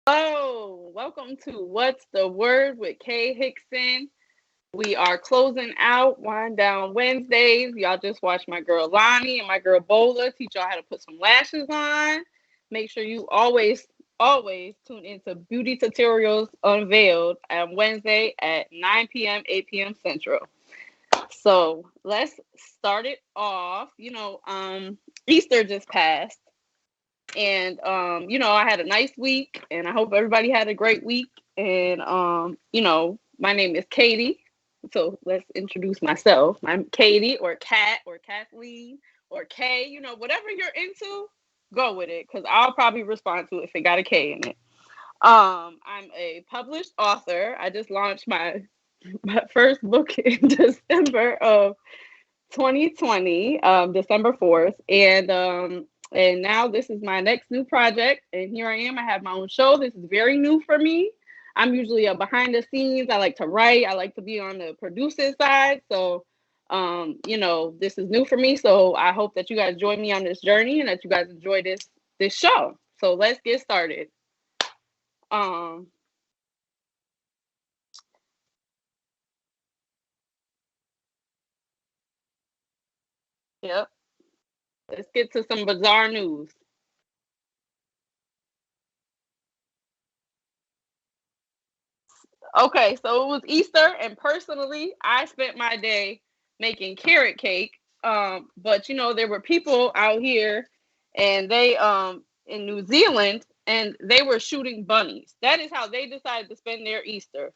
Hello, welcome to What's the Word with Kay Hickson. We are closing out Wind Down Wednesdays. Y'all just watched my girl Lonnie and my girl Bola teach y'all how to put some lashes on. Make sure you always tune into Beauty Tutorials Unveiled on Wednesday at 9 p.m., 8 p.m. Central. So let's start it off. Easter just passed. And I had a nice week, and I hope everybody had a great week. And my name is Katie. So let's introduce myself. I'm Katie, or Kat, or Kathleen, or Kay. Whatever you're into, go with it, because I'll probably respond to it if it got a K in it. I'm a published author. I just launched my first book in December of 2020, December 4th. And now this is my next new project. And here I am. I have my own show. This is very new for me. I'm usually a behind the scenes. I like to write. I like to be on the producing side. So, this is new for me. So I hope that you guys join me on this journey and that you guys enjoy this show. So let's get started. Um, yep. Let's get to some bizarre news. Okay, so it was Easter, and personally, I spent my day making carrot cake. But there were people out here, and they in New Zealand, and they were shooting bunnies. That is how they decided to spend their Easter.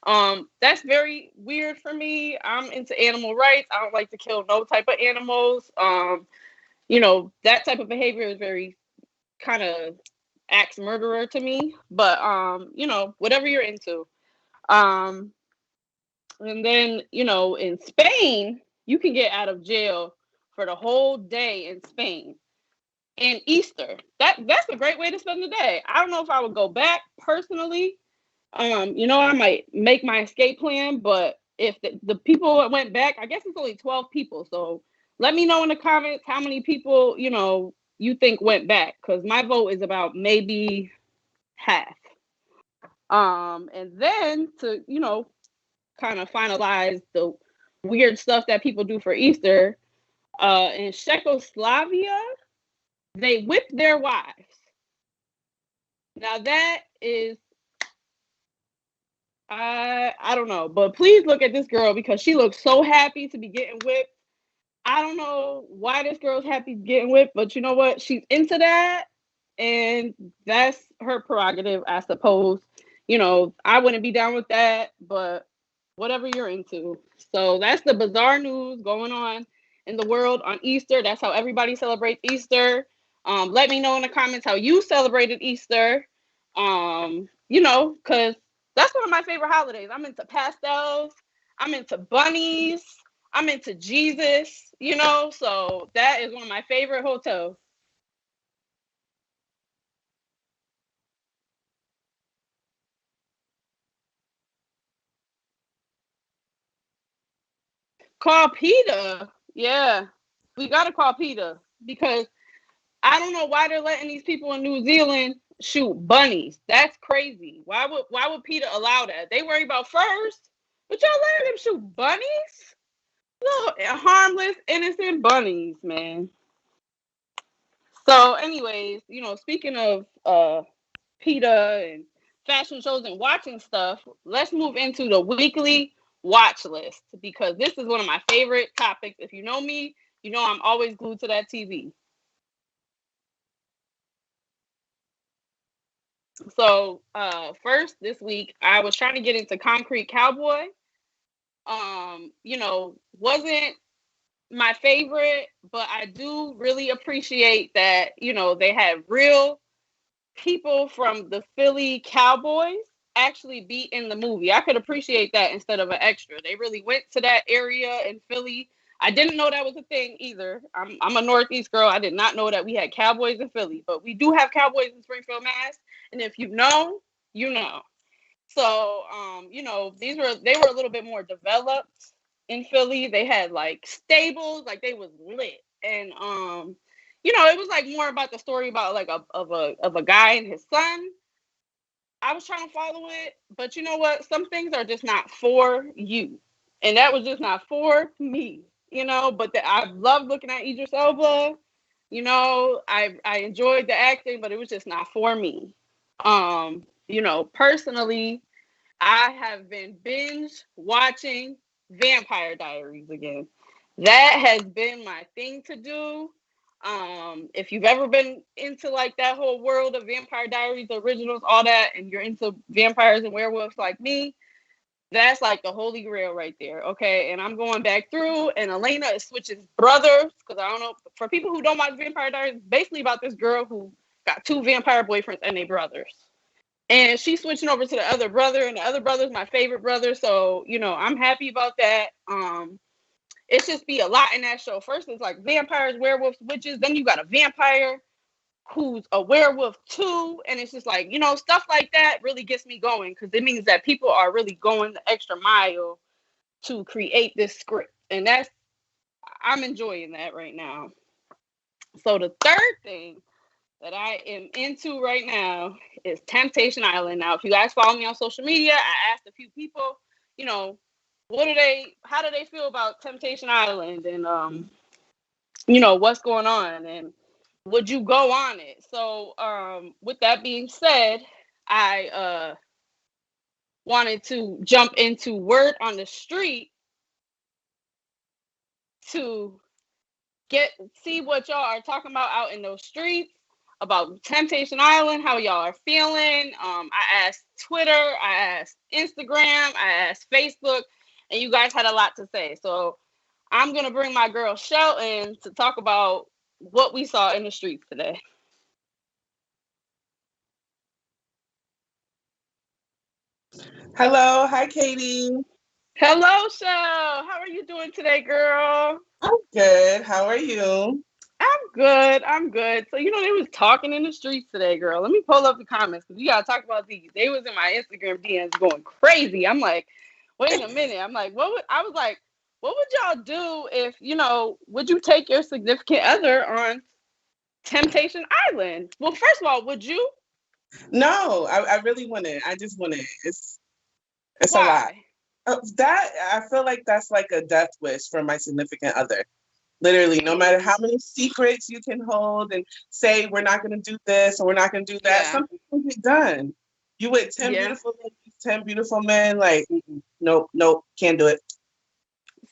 That's very weird for me. I'm into animal rights. I don't like to kill no type of animals. That type of behavior is very kind of axe murderer to me. But whatever you're into. Um, and then, in Spain, you can get out of jail for the whole day in Spain. And Easter. That's a great way to spend the day. I don't know if I would go back personally. I might make my escape plan, but if the people that went back, I guess it's only 12 people. So let me know in the comments how many people, you think went back. Because my vote is about maybe half. And then to, kind of finalize the weird stuff that people do for Easter, in Czechoslovakia, they whip their wives. Now that is, I don't know, but please look at this girl because she looks so happy to be getting whipped. I don't know why this girl's happy getting whipped, but you know what? She's into that, and that's her prerogative, I suppose. I wouldn't be down with that, but whatever you're into. So that's the bizarre news going on in the world on Easter. That's how everybody celebrates Easter. Let me know in the comments how you celebrated Easter. Because that's one of my favorite holidays. I'm into pastels. I'm into bunnies. I'm into Jesus, so that is one of my favorite hotels. Call PETA. Yeah, we got to call PETA because I don't know why they're letting these people in New Zealand shoot bunnies. That's crazy. Why would PETA allow that? They worry about furs, but y'all letting them shoot bunnies? No, harmless, innocent bunnies, man. So, anyways, speaking of PETA and fashion shows and watching stuff, let's move into the weekly watch list because this is one of my favorite topics. If you know me, you know I'm always glued to that TV. So, first this week, I was trying to get into Concrete Cowboy. Wasn't my favorite, but I do really appreciate that, they had real people from the Philly Cowboys actually be in the movie. I could appreciate that instead of an extra. They really went to that area in Philly. I didn't know that was a thing either. I'm a Northeast girl. I did not know that we had Cowboys in Philly, but we do have Cowboys in Springfield, Mass. And if you know, you know. So, they were a little bit more developed in Philly. They had like stables, like they was lit, and it was like more about the story about like of a guy and his son. I was trying to follow it, but you know what? Some things are just not for you. And that was just not for me, but I love looking at Idris Elba. I enjoyed the acting, but it was just not for me. Personally, I have been binge watching Vampire Diaries again. That has been my thing to do. If you've ever been into like that whole world of Vampire Diaries, originals, all that, and you're into vampires and werewolves like me, that's like the holy grail right there. Okay. And I'm going back through, and Elena is switching brothers because I don't know. For people who don't watch Vampire Diaries, it's basically about this girl who got two vampire boyfriends and they brothers. And she's switching over to the other brother, and the other brother's my favorite brother. So, I'm happy about that. It's just be a lot in that show. First, it's like vampires, werewolves, witches. Then you got a vampire who's a werewolf too. And it's just like, stuff like that really gets me going because it means that people are really going the extra mile to create this script. And I'm enjoying that right now. So the third thing that I am into right now is Temptation Island. Now, if you guys follow me on social media, I asked a few people, how do they feel about Temptation Island and, what's going on and would you go on it? So, with that being said, I wanted to jump into Word on the Street to see what y'all are talking about out in those streets about Temptation Island, how y'all are feeling. I asked Twitter, I asked Instagram, I asked Facebook, and you guys had a lot to say. So I'm going to bring my girl Shelton to talk about what we saw in the streets today. Hello. Hi, Katie. Hello, Shell. How are you doing today, girl? I'm good. How are you? I'm good. I'm good. So, they was talking in the streets today, girl. Let me pull up the comments because we got to talk about these. They was in my Instagram DMs going crazy. I'm like, wait a minute. I'm like, what would y'all do if, would you take your significant other on Temptation Island? Well, first of all, would you? No, I really wouldn't. I just wouldn't. It's a lot. Why? That I feel like that's like a death wish for my significant other. Literally, no matter how many secrets you can hold and say we're not going to do this or we're not going to do that, Yeah. something will get done. You with 10 beautiful ladies, 10 beautiful men, like, nope, can't do it.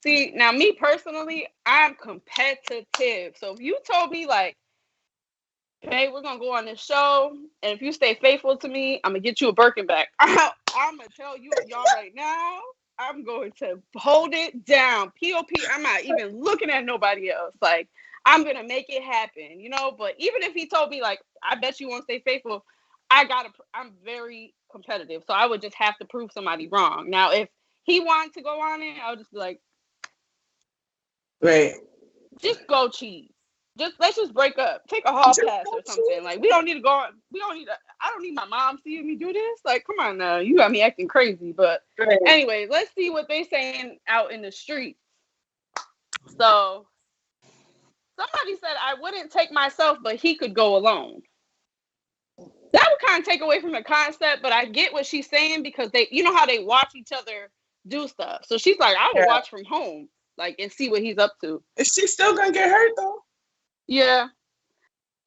See, now me personally, I'm competitive. So if you told me like, hey, we're gonna go on this show, and if you stay faithful to me, I'm gonna get you a Birkin bag. I'm gonna tell y'all right now, I'm going to hold it down. POP, I'm not even looking at nobody else. Like, I'm gonna make it happen, But even if he told me like, I bet you won't stay faithful, I'm very competitive, so I would just have to prove somebody wrong. Now, if he wanted to go on it, I would just be like, right, just go cheese. Let's just break up. Take a hall pass or something. Like we don't need to go on. I don't need my mom seeing me do this. Like, come on now. You got me acting crazy. But right. anyway, let's see what they saying out in the streets. So somebody said I wouldn't take myself, but he could go alone. That would kind of take away from the concept, but I get what she's saying because how they watch each other do stuff. So she's like, I would watch from home, like, and see what he's up to. Is she still gonna get hurt though? Yeah.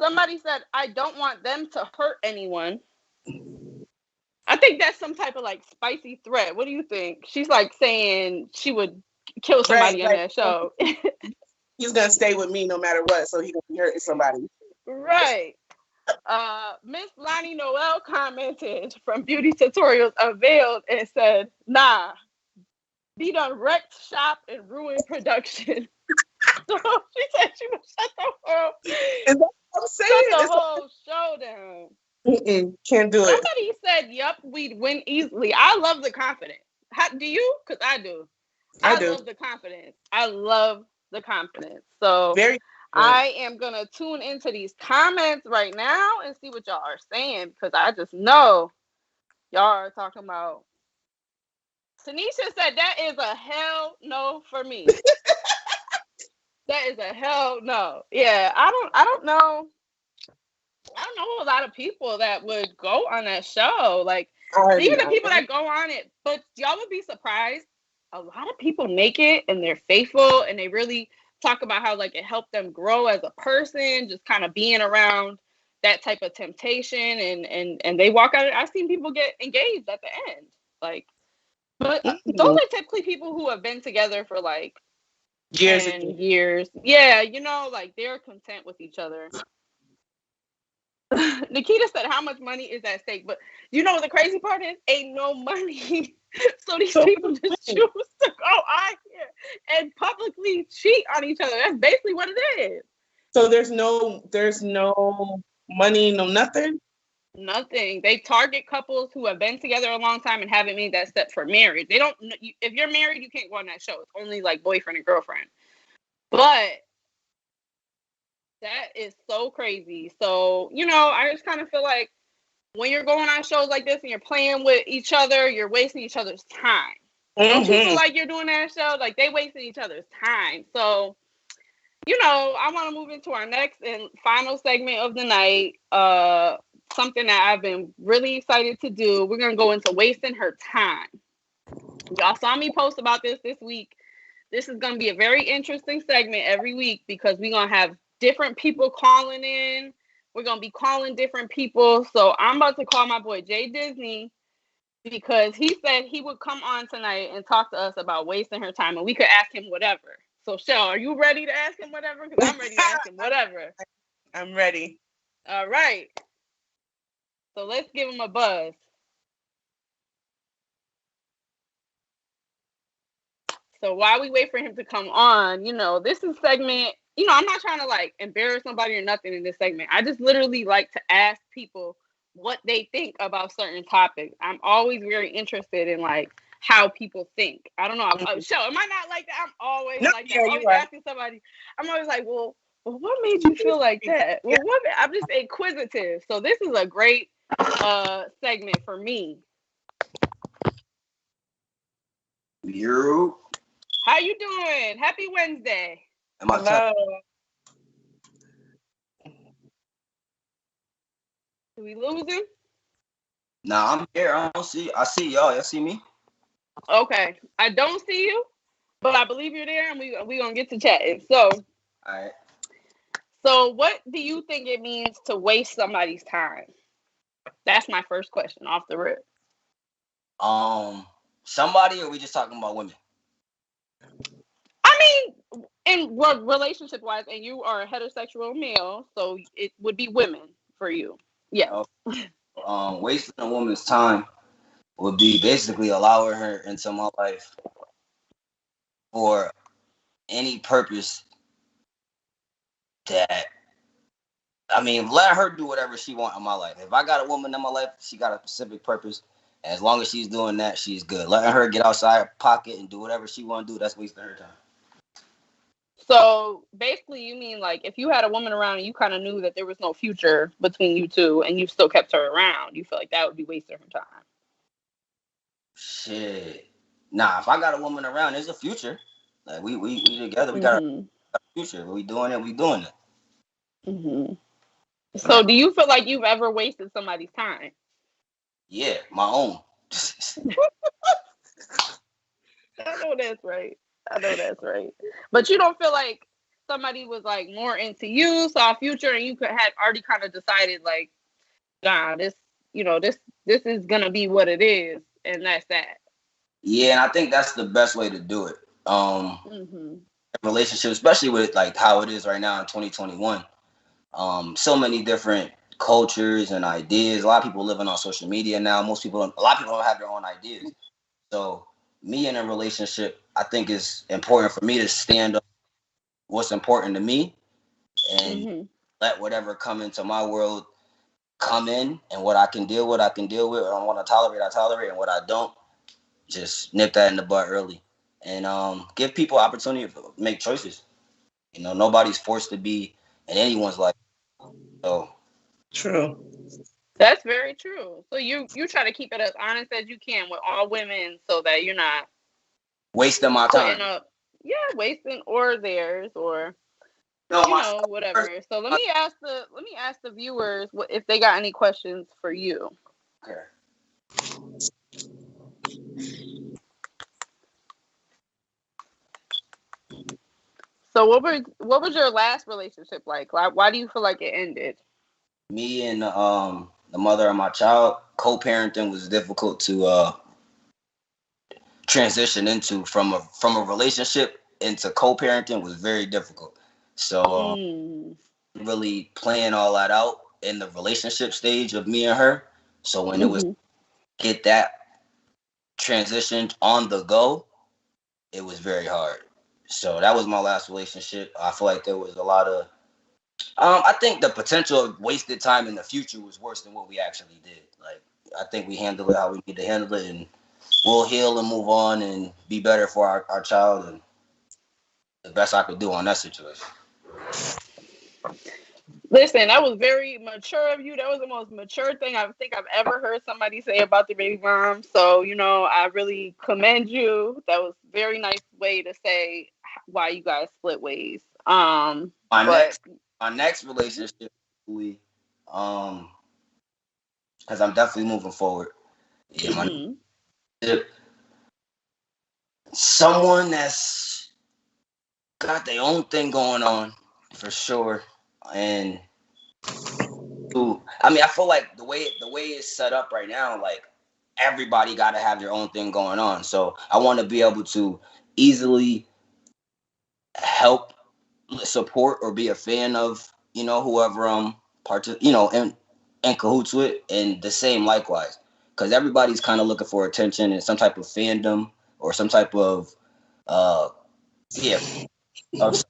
Somebody said, I don't want them to hurt anyone. I think that's some type of like spicy threat. What do you think? She's like saying she would kill somebody on that show. He's gonna stay with me no matter what, so he gonna be hurting somebody. Right. Miss Lonnie Noel commented from Beauty Tutorials Unveiled and said, nah, be done wrecked shop and ruin production. So she said she would shut the whole, Is that what I'm saying? shut the whole show down. Can't do it. Somebody said, yep, we'd win easily. I love the confidence. Do you? Because I do. I love the confidence. I love the confidence. So I am going to tune into these comments right now and see what y'all are saying because I just know y'all are talking about. Tanisha said that is a hell no for me. That is a hell no. Yeah, I don't know. I don't know a lot of people that would go on that show. Like, even the know. people that go on it, but y'all would be surprised. A lot of people make it and they're faithful and they really talk about how like it helped them grow as a person, just kind of being around that type of temptation and they walk out. I've seen people get engaged at the end. Like, but those are typically people who have been together for like Years 10 years. Yeah, you know, like they're content with each other. Nikita said, "How much money is at stake?" But you know what the crazy part is? Ain't no money. So these people just choose to go out here and publicly cheat on each other. That's basically what it is. So there's no money, no nothing. Nothing. They target couples who have been together a long time and haven't made that step for marriage. They don't. If you're married, you can't go on that show. It's only like boyfriend and girlfriend. But that is so crazy. So, you know, I just kind of feel like when you're going on shows like this and you're playing with each other, you're wasting each other's time. Don't you feel like you're doing that show? Like they wasting each other's time. So, you know, I want to move into our next and final segment of the night. Something that I've been really excited to do. We're going to go into wasting her time. Y'all saw me post about this week. This is going to be a very interesting segment every week because we're going to have different people calling in. We're going to be calling different people. So I'm about to call my boy Jay Disney because he said he would come on tonight and talk to us about wasting her time and we could ask him whatever. So, Shell, are you ready to ask him whatever? Because I'm ready to ask him whatever. I'm ready. All right. So let's give him a buzz. So while we wait for him to come on, you know, this is segment, you know, I'm not trying to like embarrass nobody or nothing in this segment. I just literally like to ask people what they think about certain topics. I'm always very interested in like how people think. I don't know. Show, am I not like that? I'm always like that. I'm always asking somebody. I'm always like, well, what made you feel like that? Well, I'm just inquisitive. So this is a great segment for me. You. How you doing? Happy Wednesday. Hello. Did we lose him? Nah, I'm here. I see y'all. Y'all see me? Okay. I don't see you, but I believe you're there, and we gonna get to chatting. So, all right. So what do you think it means to waste somebody's time? That's my first question off the rip. Somebody, or we just talking about women? I mean, in relationship wise, and you are a heterosexual male, so it would be women for you. Yeah. Wasting a woman's time would be basically allowing her into my life for any purpose that, I mean, let her do whatever she wants in my life. If I got a woman in my life, she got a specific purpose. And as long as she's doing that, she's good. Letting her get outside her pocket and do whatever she want to do, that's wasting her time. So basically, you mean like if you had a woman around and you kind of knew that there was no future between you two and you still kept her around, you feel like that would be wasting her time? Shit. Nah, if I got a woman around, there's a future. Like we together, we got a future. We doing it. Mm-hmm. So do you feel like you've ever wasted somebody's time? Yeah, my own. I know that's right. But you don't feel like somebody was like more into you, saw a future, and you had already kind of decided like, nah, this is gonna be what it is, and that's that. Yeah, and I think that's the best way to do it. Relationship, especially with like how it is right now in 2021. So many different cultures and ideas. A lot of people living on social media now. A lot of people don't have their own ideas. So me in a relationship, I think it's important for me to stand up what's important to me and let whatever come into my world come in, and what I can deal with, I can deal with. What I want to tolerate, I tolerate, and what I don't, just nip that in the bud early. And give people opportunity to make choices. You know, nobody's forced to be in anyone's life. So true. That's very true. So you try to keep it as honest as you can with all women, so that you're not wasting my time. Wasting or theirs or. No, you my know, whatever. first. So let me ask the viewers if they got any questions for you. Okay. So what was your last relationship like? Why do you feel like it ended? Me and the mother of my child, co-parenting was difficult to transition into from a relationship into co-parenting was very difficult. So Mm. really playing all that out in the relationship stage of me and her. So when it was Hmm. get that transitioned on the go, it was very hard. So that was my last relationship. I feel like there was a lot of I think the potential of wasted time in the future was worse than what we actually did. Like I think we handled it how we need to handle it, and we'll heal and move on and be better for our child, and the best I could do on that situation. Listen, that was very mature of you. That was the most mature thing I think I've ever heard somebody say about their baby mom. So, I really commend you. That was a very nice way to say why you guys split ways. My But next my next relationship, we because I'm definitely moving forward. Yeah, my hmm someone that's got their own thing going on for sure, and I mean, I feel like the way it's set up right now, like everybody got to have their own thing going on. So I want to be able to easily help, support, or be a fan of whoever I'm in cahoots with, and the same likewise, because everybody's kind of looking for attention and some type of fandom or some type of uh yeah of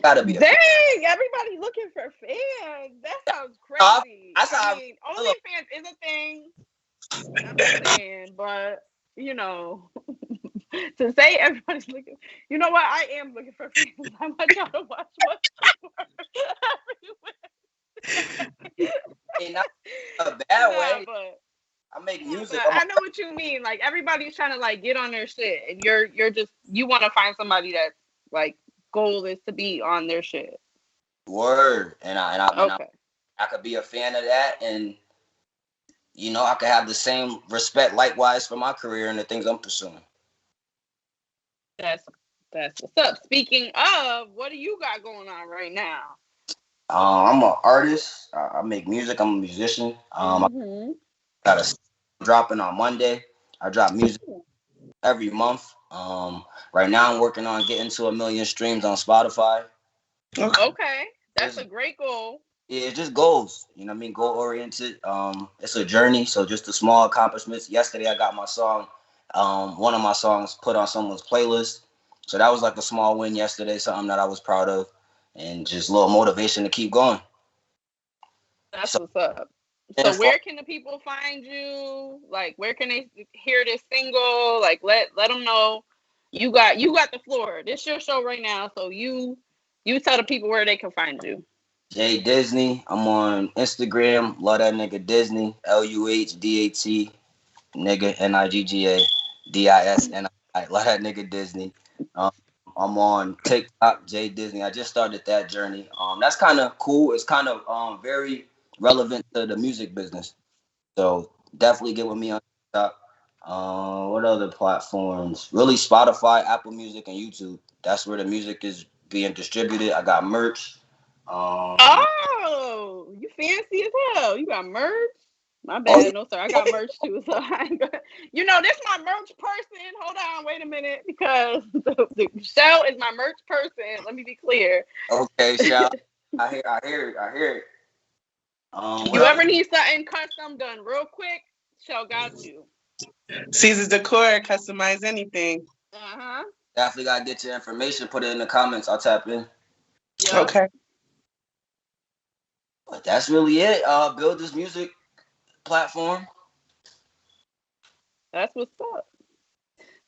gotta be a fan. dang, everybody looking for fans. That sounds I, crazy. that's I how I mean, feel. OnlyFans is a thing. I'm just saying, but you know, to say everybody's looking, you know what? I am looking for fans. I want y'all to watch what's everywhere. And not in a bad Nah, way. but I make nah, music. but I know what you mean. Like everybody's trying to like get on their shit, and you're just you want to find somebody that's like goal is to be on their shit. Word, and Okay, I could be a fan of that, and I could have the same respect likewise for my career and the things I'm pursuing. that's that's what's up. Speaking of, what do you got going on right now? I'm an artist. I make music. I'm a musician. I Mm-hmm. got a dropping on Monday. I drop music every month. Right now I'm working on getting to 1 million streams on Spotify. Okay. Okay, that's Just a great goal. Yeah, it just goals. You know what I mean? Goal oriented. It's a journey. So just the small accomplishments. Yesterday I got my song, one of my songs put on someone's playlist. So that was like a small win yesterday, something that I was proud of, and just a little motivation to keep going. That's So what's up. and So for where can the people find you? Like where can they hear this single? Like let them know you got the floor. This your show right now, so you tell the people where they can find you. Jay Disney, I'm on Instagram. Love that nigga Disney. LUHDAT nigga NIGGA DISNI. Love that nigga Disney. Um, I'm on TikTok, Jay Disney. I just started that journey. That's kind of cool. It's kind of very relevant to the music business. So definitely get with me on TikTok. What other platforms? Really, Spotify, Apple Music, and YouTube. That's where the music is being distributed. I got merch. Um, Oh, you fancy as hell. You got merch? My oh yeah, bad. No, sir. I got merch too. So I ain't gonna, this my merch person. Hold on, wait a minute, because the show is my merch person. Let me be clear. okay, shout. I hear it. What You else? ever need something custom done real quick? Show got you. Caesar's Decor, customize anything. Uh-huh. Definitely gotta get your information. Put it in the comments. I'll tap in. Yep. Okay. But that's really it. Build this music platform. That's what's up.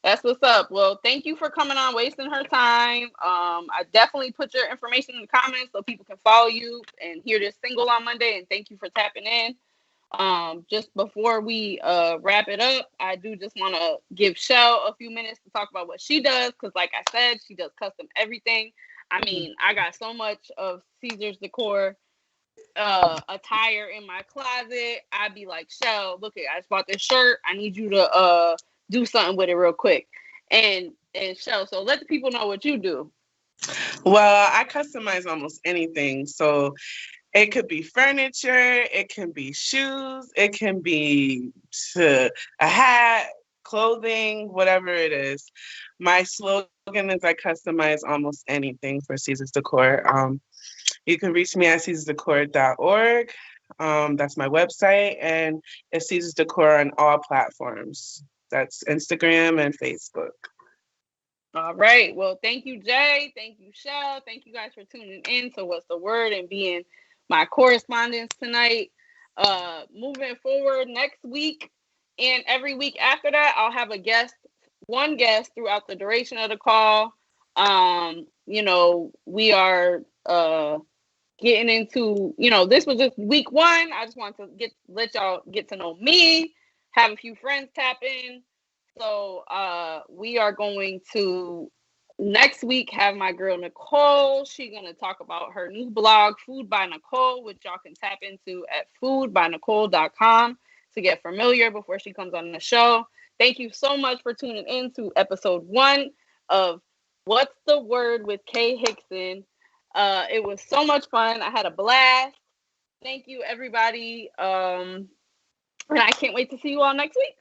That's what's up. Well, thank you for coming on, wasting her time. I definitely put your information in the comments so people can follow you and hear this single on Monday. And thank you for tapping in. Just before we wrap it up, I do just want to give Shell a few minutes to talk about what she does, because like I said, she does custom everything. I mean, I got so much of Caesar's decor attire in my closet. I'd be like, Shell, look, I just bought this shirt. I need you to do something with it real quick. And Shell, so let the people know what you do. Well, I customize almost anything. So it could be furniture, it can be shoes, it can be a hat, clothing, whatever it is. My slogan is I customize almost anything for Caesar's Decor. You can reach me at caesarsdecor.org. That's my website, and it's Caesar's Decor on all platforms. That's Instagram and Facebook. All right. Well, thank you, Jay. Thank you, Shell. Thank you guys for tuning in to What's the Word and being my correspondents tonight. Moving forward next week and every week after that, I'll have one guest throughout the duration of the call. We are getting into, this was just week one. I just want to let y'all get to know me, have a few friends tap in. So we are going to next week have my girl Nicole. She's going to talk about her new blog, Food by Nicole, which y'all can tap into at foodbynicole.com to get familiar before she comes on the show. Thank you so much for tuning in to episode 1 of What's the Word with Kay Hickson. It was so much fun. I had a blast. Thank you, everybody. And I can't wait to see you all next week.